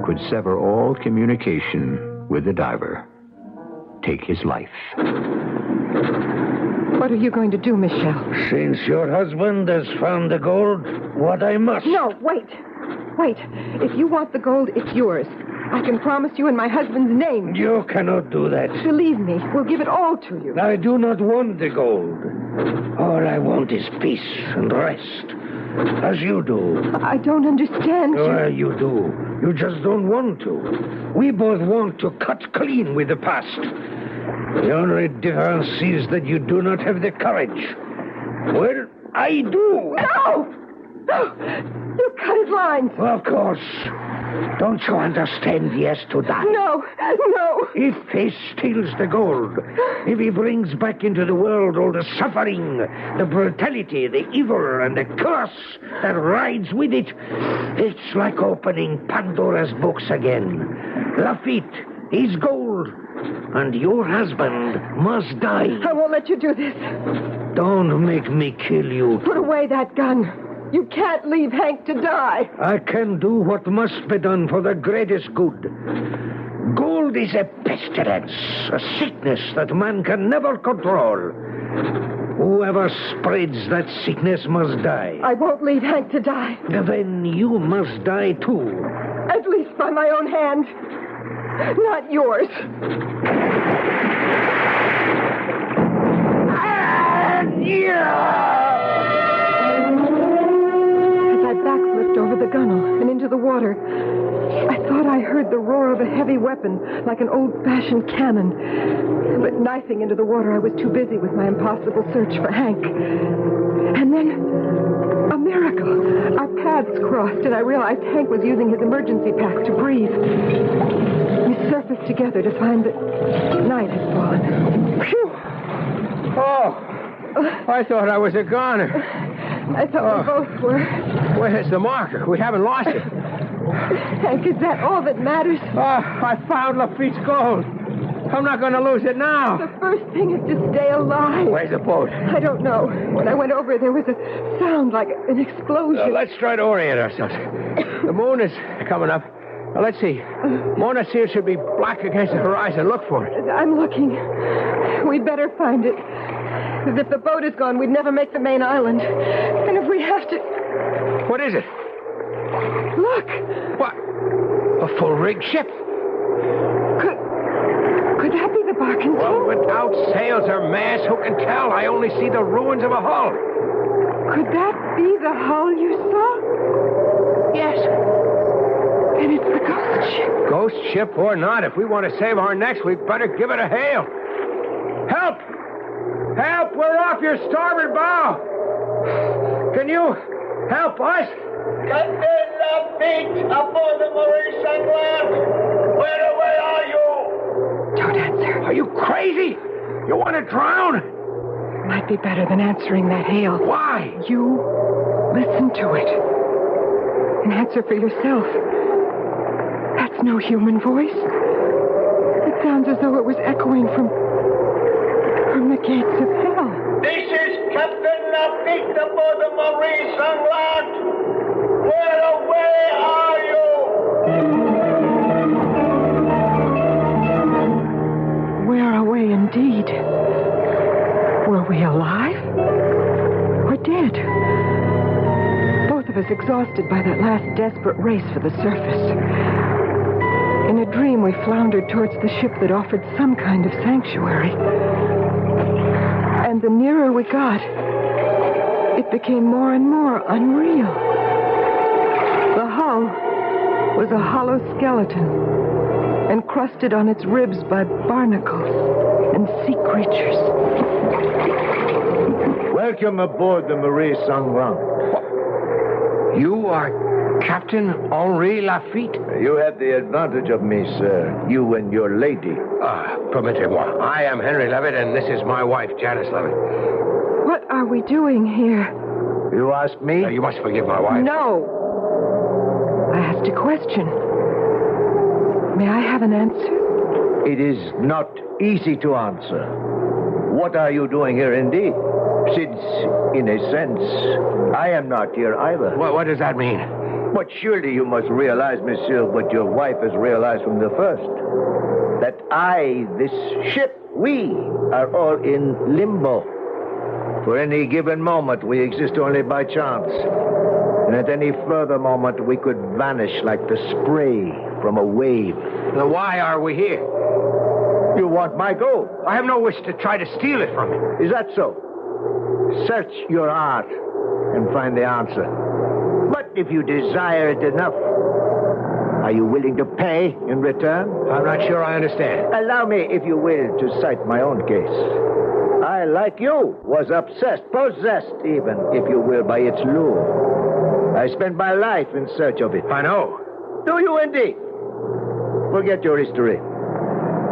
Speaker 3: could sever all communication with the diver. Take his life.
Speaker 5: What are you going to do, Michelle?
Speaker 10: Since your husband has found the gold, what I must...
Speaker 5: No, wait. Wait. If you want the gold, it's yours. I can promise you in my husband's name.
Speaker 10: You cannot do that.
Speaker 5: Believe me, we'll give it all to you.
Speaker 10: I do not want the gold. All I want is peace and rest. As you do.
Speaker 5: I don't understand you.
Speaker 10: Oh, you do. You just don't want to. We both want to cut clean with the past. The only difference is that you do not have the courage. Well, I do.
Speaker 5: No! No! You cut his lines.
Speaker 10: Of course. Don't you understand he has to die?
Speaker 5: No, no.
Speaker 10: If he steals the gold, if he brings back into the world all the suffering, the brutality, the evil, and the curse that rides with it, it's like opening Pandora's books again. Lafitte, his gold, and your husband must die.
Speaker 5: I won't let you do this.
Speaker 10: Don't make me kill you.
Speaker 5: Put away that gun. You can't leave Hank to die.
Speaker 10: I can do what must be done for the greatest good. Gold is a pestilence, a sickness that man can never control. Whoever spreads that sickness must die.
Speaker 5: I won't leave Hank to die.
Speaker 10: Then you must die too.
Speaker 5: At least by my own hand. Not yours. As I backflipped over the gunwale and into the water, I thought I heard the roar of a heavy weapon, like an old-fashioned cannon. But diving into the water, I was too busy with my impossible search for Hank. And then, a miracle. Our paths crossed, and I realized Hank was using his emergency pack to breathe. We surfaced together to find that night had fallen.
Speaker 4: Phew! Oh, I thought I was a goner.
Speaker 5: I thought we both were.
Speaker 4: Where's the marker? We haven't lost it.
Speaker 5: Hank, is that all that matters?
Speaker 4: I found Lafitte's gold. I'm not going to lose it now.
Speaker 5: The first thing is to stay alive.
Speaker 4: Where's the boat?
Speaker 5: I don't know. When I went over, there was a sound like an explosion.
Speaker 4: Let's try to orient ourselves. The moon is coming up. Now, let's see. Mona Sears should be black against the horizon. Look for it.
Speaker 5: I'm looking. We'd better find it. Because if the boat is gone, we'd never make the main island. And if we have to...
Speaker 4: What is it?
Speaker 5: Look.
Speaker 4: What? A full-rigged ship.
Speaker 5: Could that be the Barkington?
Speaker 4: Well, without sails or masts, who can tell? I only see the ruins of a hull.
Speaker 5: Could that be the hull you saw?
Speaker 4: Yes.
Speaker 5: Then it's the ghost ship.
Speaker 4: Ghost ship or not, if we want to save our necks, we'd better give it a hail. Help! Help! We're off your starboard bow! Can you help us?
Speaker 12: Captain Lafitte, aboard the Maurice England! Where are you?
Speaker 5: Don't answer.
Speaker 4: Are you crazy? You want to drown?
Speaker 5: Might be better than answering that hail.
Speaker 4: Why?
Speaker 5: You listen to it. And answer for yourself. That's no human voice. It sounds as though it was echoing from the gates of hell.
Speaker 12: This is Captain Lafitte aboard the Maurice England! Where away are you?
Speaker 5: Where exhausted by that last desperate race for the surface. In a dream, we floundered towards the ship that offered some kind of sanctuary. And the nearer we got, it became more and more unreal. The hull was a hollow skeleton, encrusted on its ribs by barnacles and sea creatures.
Speaker 4: Welcome aboard the Marie Sangrand.
Speaker 10: You are Captain Henri Lafitte?
Speaker 4: You have the advantage of me, sir. You and your lady.
Speaker 10: Permettez-moi. I am Henry Levitt, and this is my wife, Janice Levitt.
Speaker 5: What are we doing here?
Speaker 4: You ask me?
Speaker 10: You must forgive my wife.
Speaker 5: No. I asked a question. May I have an answer?
Speaker 4: It is not easy to answer. What are you doing here indeed? Since, in a sense, I am not here either.
Speaker 10: What does that mean?
Speaker 4: But surely you must realize, monsieur, what your wife has realized from the first. That I, this ship, we are all in limbo. For any given moment, we exist only by chance. And at any further moment, we could vanish like the spray from a wave.
Speaker 10: Then why are we here?
Speaker 4: You want my gold?
Speaker 10: I have no wish to try to steal it from you.
Speaker 4: Is that so? Search your heart and find the answer. But if you desire it enough, are you willing to pay in return?
Speaker 10: I'm not sure I understand.
Speaker 4: Allow me, if you will, to cite my own case. I, like you, was obsessed, possessed even, if you will, by its lure. I spent my life in search of it.
Speaker 10: I know.
Speaker 4: Do you indeed? Forget your history.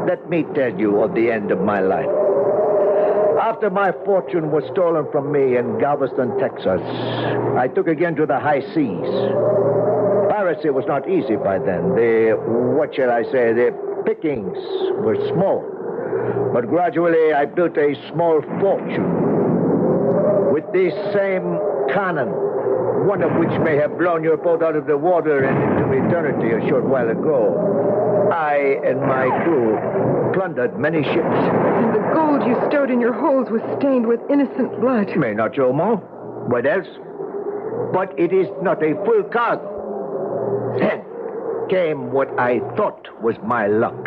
Speaker 4: Let me tell you of the end of my life. After my fortune was stolen from me in Galveston, Texas, I took again to the high seas. Piracy was not easy by then. The pickings were small. But gradually I built a small fortune with this same cannon, one of which may have blown your boat out of the water and into eternity a short while ago. I and my crew plundered many ships.
Speaker 5: And the gold you stowed in your holds was stained with innocent blood.
Speaker 4: May not show more. What else? But it is not a full cargo. Then came what I thought was my luck,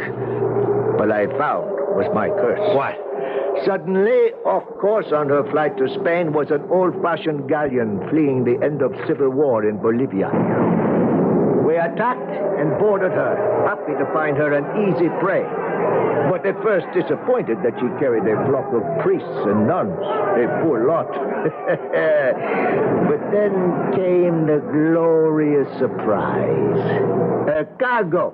Speaker 4: but I found was my curse.
Speaker 10: What?
Speaker 4: Suddenly, of course, on her flight to Spain was an old-fashioned galleon fleeing the end of civil war in Bolivia. We attacked and boarded her, happy to find her an easy prey. But at first disappointed that she carried a flock of priests and nuns, a poor lot. But then came the glorious surprise. A cargo.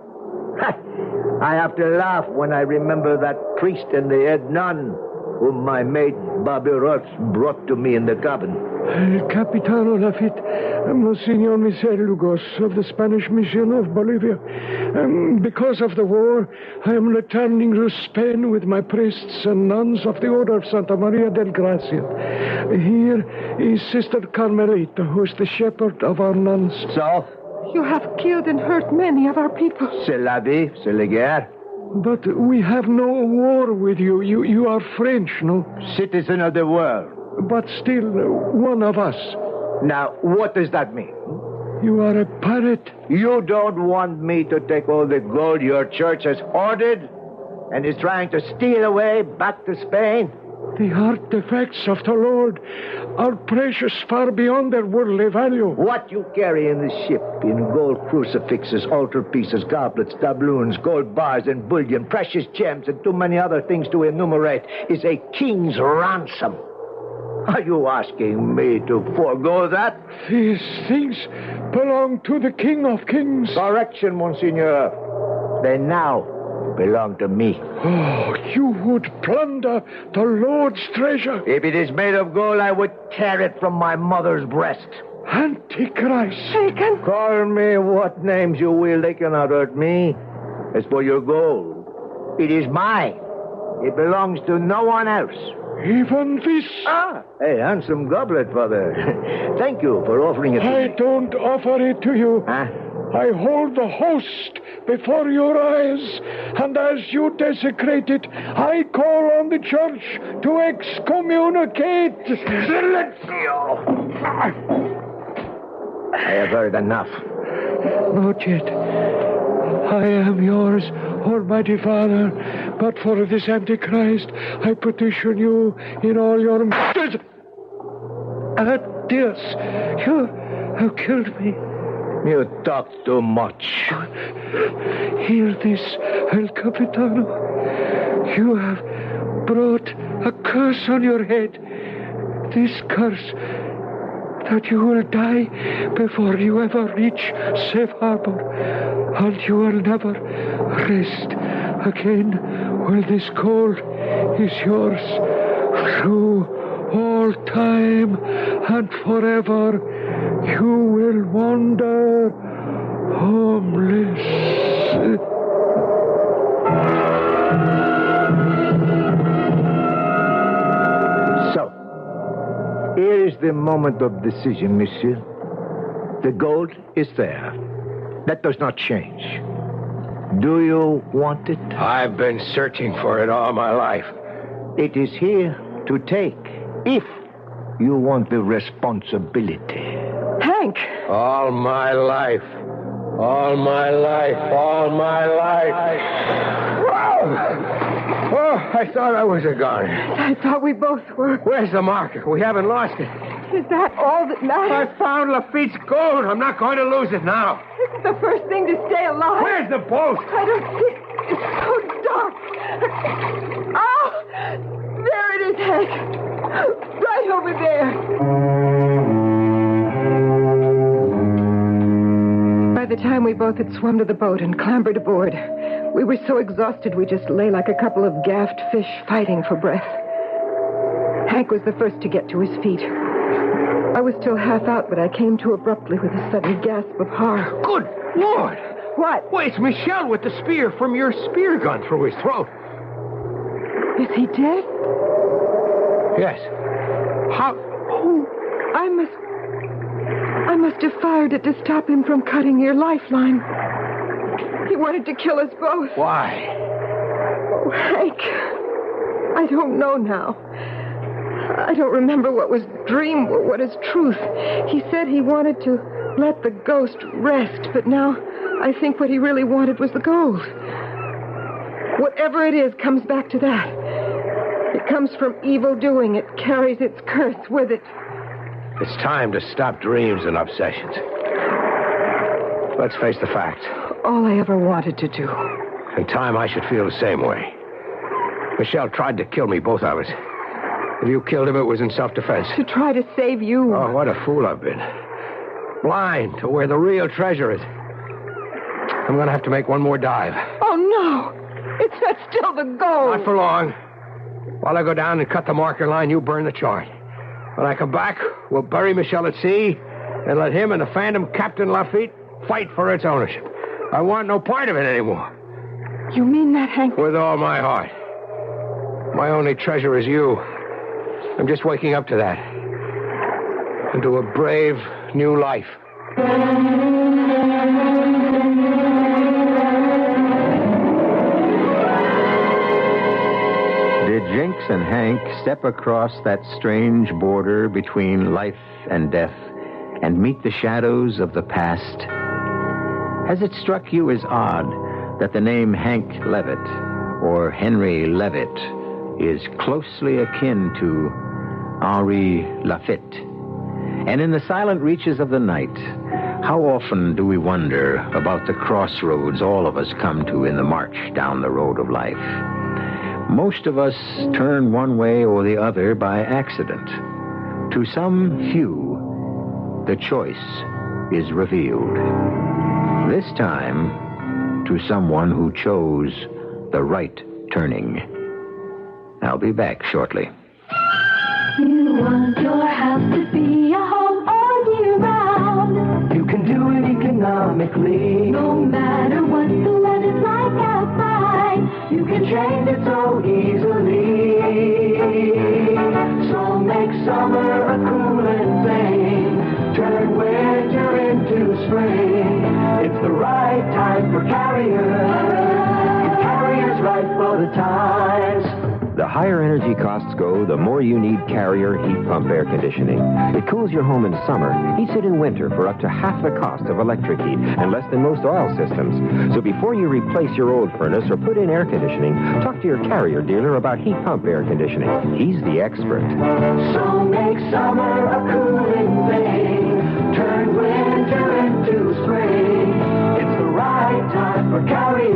Speaker 4: I have to laugh when I remember that priest and the head nun whom my mate Bobby Ross brought to me in the cabin.
Speaker 15: Capitano Lafitte, Monsignor Michel Lugos of the Spanish Mission of Bolivia. Because of the war, I am returning to Spain with my priests and nuns of the Order of Santa Maria del Gracia. Here is Sister Carmelita, who is the shepherd of our nuns.
Speaker 4: So?
Speaker 5: You have killed and hurt many of our people.
Speaker 4: C'est la vie, c'est la guerre.
Speaker 15: But we have no war with you. You are French, no?
Speaker 4: Citizen of the world.
Speaker 15: But still, one of us.
Speaker 4: Now, what does that mean?
Speaker 15: You are a pirate.
Speaker 4: You don't want me to take all the gold your church has hoarded and is trying to steal away back to Spain?
Speaker 15: The artifacts of the Lord are precious far beyond their worldly value.
Speaker 4: What you carry in the ship, in gold crucifixes, altar pieces, goblets, doubloons, gold bars, and bullion, precious gems, and too many other things to enumerate, is a king's ransom. Are you asking me to forego that?
Speaker 15: These things belong to the King of Kings.
Speaker 4: Correction, Monsignor. They now belong to me.
Speaker 15: Oh, you would plunder the Lord's treasure.
Speaker 4: If it is made of gold, I would tear it from my mother's breast.
Speaker 15: Antichrist.
Speaker 5: Taken.
Speaker 4: Call me what names you will. They cannot hurt me. As for your gold, it is mine. It belongs to no one else.
Speaker 15: Even this?
Speaker 4: A handsome goblet, Father. Thank you for offering it to me.
Speaker 15: I don't offer it to you.
Speaker 4: Huh?
Speaker 15: I hold the host before your eyes, and as you desecrate it, I call on the church to excommunicate.
Speaker 4: Silencio! I have heard enough.
Speaker 15: Not yet. I am yours, Almighty Father, but for this Antichrist, I petition you in all your matters. Adios. You have killed me.
Speaker 4: You talk too much.
Speaker 15: Hear this, El Capitano. You have brought a curse on your head. This curse that you will die before you ever reach safe harbor, and you will never rest again while this gold is yours through all time and forever. You will wander homeless.
Speaker 4: So, here is the moment of decision, monsieur. The gold is there. That does not change. Do you want it? I've been searching for it all my life. It is here to take, if you want the responsibility.
Speaker 5: Hank!
Speaker 4: All my life. All my life. All my life. Wow! Oh, I thought I was a goner.
Speaker 5: I thought we both were.
Speaker 4: Where's the marker? We haven't lost it.
Speaker 5: Is that all that matters?
Speaker 4: I found Lafitte's gold. I'm not going to lose it now.
Speaker 5: This is the first thing to stay alive.
Speaker 4: Where's the boat?
Speaker 5: I don't see it. It's so dark. Oh! There it is, Hank. Right over there. By the time we both had swum to the boat and clambered aboard, we were so exhausted we just lay like a couple of gaffed fish fighting for breath. Hank was the first to get to his feet. I was still half out, but I came to abruptly with a sudden gasp of horror.
Speaker 4: Good Lord!
Speaker 5: What?
Speaker 4: Wait, it's Michel with the spear from your spear gun through his throat.
Speaker 5: Is he dead?
Speaker 4: Yes. How?
Speaker 5: Oh, I must have fired it to stop him from cutting your lifeline. He wanted to kill us both.
Speaker 4: Why?
Speaker 5: Oh, Hank. I don't know now. I don't remember what was dream or what is truth. He said he wanted to let the ghost rest, but now I think what he really wanted was the gold. Whatever it is comes back to that. It comes from evil doing. It carries its curse with it.
Speaker 4: It's time to stop dreams and obsessions. Let's face the facts.
Speaker 5: All I ever wanted to do.
Speaker 4: In time, I should feel the same way. Michel tried to kill me, both of us. If you killed him, it was in self-defense.
Speaker 5: To try to save you.
Speaker 4: Oh, what a fool I've been. Blind to where the real treasure is. I'm going to have to make one more dive.
Speaker 5: Oh, no. It's not still the gold.
Speaker 4: Not for long. While I go down and cut the marker line, you burn the chart. When I come back, we'll bury Michel at sea and let him and the Phantom Captain Lafitte fight for its ownership. I want no part of it anymore.
Speaker 5: You mean that, Hank?
Speaker 4: With all my heart. My only treasure is you. I'm just waking up to that. Into a brave new life.
Speaker 3: Did Jinx and Hank step across that strange border between life and death and meet the shadows of the past? Has it struck you as odd that the name Hank Levitt or Henry Levitt is closely akin to Henri Lafitte? And in the silent reaches of the night, how often do we wonder about the crossroads all of us come to in the march down the road of life? Most of us turn one way or the other by accident. To some few, the choice is revealed. This time, to someone who chose the right turning. I'll be back shortly.
Speaker 16: You want your house to be a home all year round.
Speaker 6: You can do it economically.
Speaker 16: No matter what the weather's like outside,
Speaker 6: You can change it so easily. So make summer a cooling thing. Turn winter into spring. It's the right time for Carrier. Carrier's right for the times.
Speaker 8: The
Speaker 3: the higher energy costs go, the more you need Carrier heat pump air conditioning. It cools your home in summer, heats it in winter for up to half the cost of electric heat and less than most oil systems. So before you replace your old furnace or put in air conditioning, talk to your Carrier dealer about heat pump air conditioning. He's the expert.
Speaker 16: So make summer a cooling thing. Turn winter into spring. It's the right time for Carrier.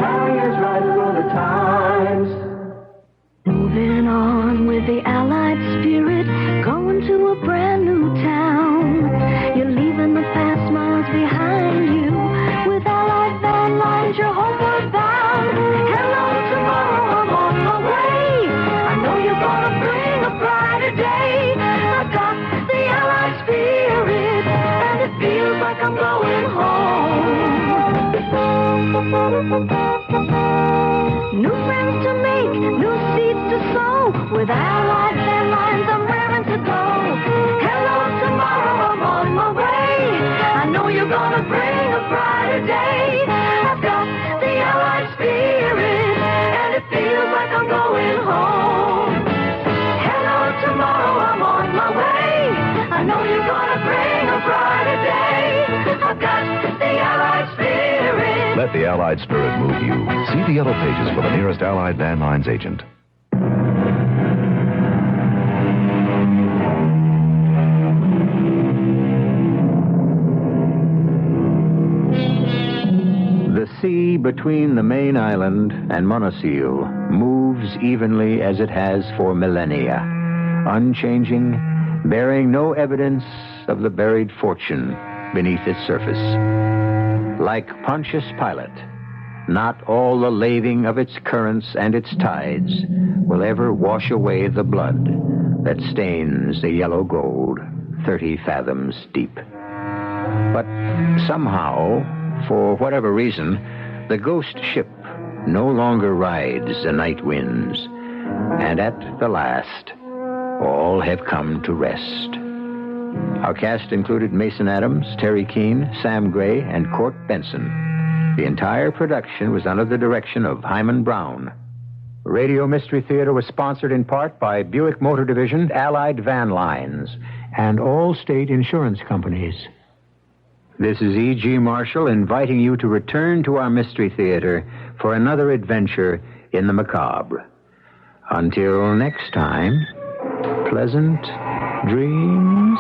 Speaker 16: Carrier's right for the times.
Speaker 17: Moving on with the Allied spirit, going to a brand new town. You're leaving the fast miles behind you. With Allied van lines, you're homeward bound. Hello, tomorrow, I'm on my way. I know you're gonna bring a brighter day. I've got the Allied spirit, and it feels like I'm going home. New friends to make, new seeds to sow. With Allied van lines, I'm raring to go. Hello, tomorrow, I'm on my way. I know you're gonna bring a brighter day. I've got the Allied spirit, and it feels like I'm going home. Hello, tomorrow, I'm on my way. I know you're gonna bring a brighter day. I've got the Allied spirit.
Speaker 18: Let the Allied spirit move you. See the yellow pages for the nearest Allied Van Lines agent.
Speaker 3: The sea between the main island and Monoceal moves evenly as it has for millennia, unchanging, bearing no evidence of the buried fortune beneath its surface. Like Pontius Pilate, not all the laving of its currents and its tides will ever wash away the blood that stains the yellow gold 30 fathoms deep. But somehow, for whatever reason, the ghost ship no longer rides the night winds, and at the last, all have come to rest. Our cast included Mason Adams, Teri Keane, Sam Gray, and Court Benson. The entire production was under the direction of Hyman Brown. Radio Mystery Theater was sponsored in part by Buick Motor Division, Allied Van Lines, and all state insurance companies. This is E.G. Marshall inviting you to return to our Mystery Theater for another adventure in the macabre. Until next time, pleasant dreams.